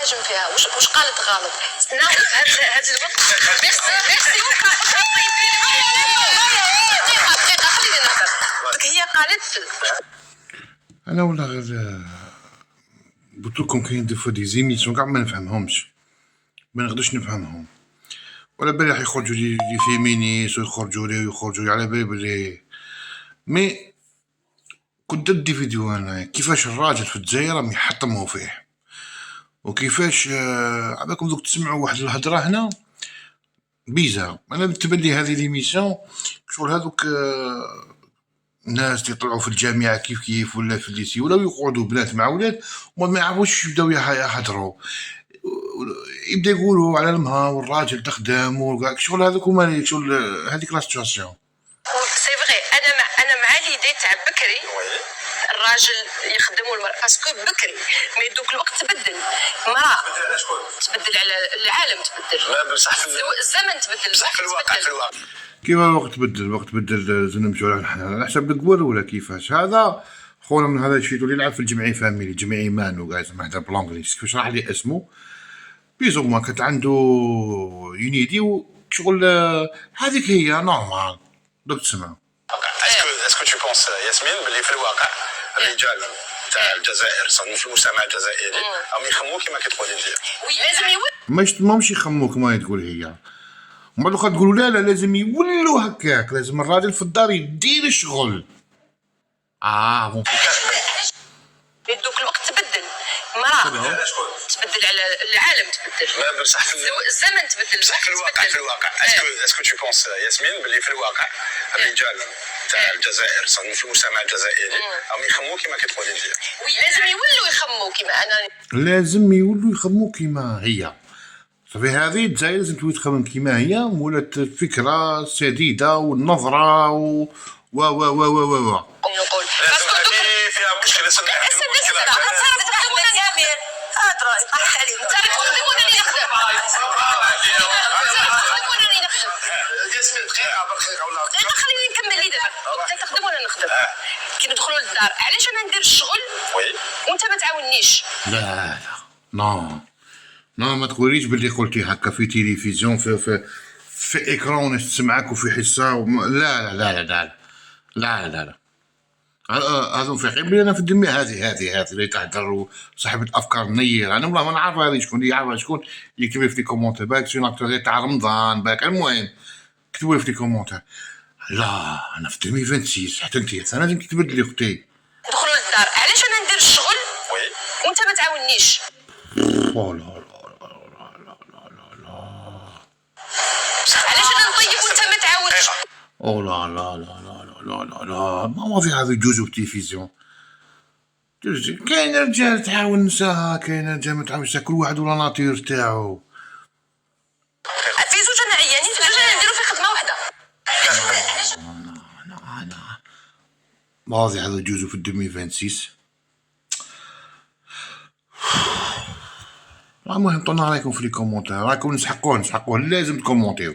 نجم فيها واش قالت غلط. ناخذ هذا الوقت. ميرسي دقيقه خليني نهضر. ديك هي قالت انا ولا غير قلت لكم كاين دي فوا دي زيميسيون كاع ما نفهمهمش، ما نقدرش نفهمهم، ولا بالي راح يخرجوا لي فيمينيست ويخرجوا لي على بالي بلي مي كنت درت دي فيديو انا كيفاش الراجل في الجزائر راهم يحطموا فيه، وكيفاش عباكم دوك تسمعوا واحد الهضره هنا بيزار. انا بالنسبه لي هذه ليميسيون شغل هذوك الناس اللي طلعوا في الجامعه كيف ولا في الليسي ولا يقعدوا بنات مع ولاد وما يعرفوش يبداو يهضروا، يبدا يقولوا على المها والراجل تخدم وكاع شغل هذوك هما شغل هذيك لا سيتواسيون. سي فغي انا مع ليدي تاع بكري الراجل يخدم والمرأة باسكو بكري مي دوك الوقت تبدل، المرأة تبدل على العالم تبدل، بصح الزمن تبدل، بصح في الواقع كيف الوقت تبدل؟ الوقت تبدل زين نمشيو على حسب القوار ولا كيفاش؟ هذا خونا من هذا الشيء اللي يلعب في الجمعيه فاميلي جمعيه مانو قاعد نهضر بالانجليزي كيفاش راح لي اسمه بيزو ما كانت عنده ينيدي وشغل هذيك هي نورمال دوك تسمع. اسكو تي بونس ياسمين باللي في الواقع الرجال تاع الجزائر في المجتمع الجزائري راهم يخمموا كيما كتقولي انت؟ لازم ماهمش يخمموا كما تقول هي، ومن بعد واخا تقولوا لا لازم يولوا هكاك، لازم الراجل في الدار يدير الشغل. دوك الوقت تبدل، المرأة تبدل على العالم تبدل، بصح الزمن تبدل، بصح في الواقع اسكو تي بونس ياسمين باللي في الواقع الرجال تاع الجزائر في المجتمع الجزائري راهم يخمموا كيما كتقولي انت؟ لازم يولوا يخمموا كيما انا، لازم يولوا يخمموا كيما هي. صافي هذه الجزائر لازم تولي تخمم كيما هي، ولات الفكره سديده والنظره و و و و و و نقول باسكو فيها مشكله خليني نكمل لي دابا. انت تخدم وانا نخدم، كي ندخلوا للدار علاش انا ندير الشغل وانت ما تعاونيش؟ لا ما تقوليش باللي قلتي هكا في تلفزيون في اكران وناس تسمعك وفي حصه لا هذو فاقين بلي انا في الدمي هذه اللي تهدر صاحبة افكار نيره. انا والله ما نعرف هذه شكون، اللي يعرف شكون يكتب لي في الكومونتير باك شنو اكتر تاع رمضان باك. المهم كتبوا لي في الكومونتير. لا انا في 2026 حتى انت انا لازم تبدلي اختي. ندخلوا للدار علاش انا ندير الشغل وانت ما تعاونيش؟ علاش انا نطيب وانت ما تعاونش؟ لا ما في هذا يجوزوا في التلفزيون. كاين رجال تعاون نساها، كاين رجال ما تعاونش، كل واحد ولا ناطير تاعو. في زوج انا عيانين في زوج نديرو في خدمه وحده. ما في هذا يجوزوا في 2026. المهم طلنا عليكم في لي كومونتير، راكم نسحقوه لازم تكومونتيو.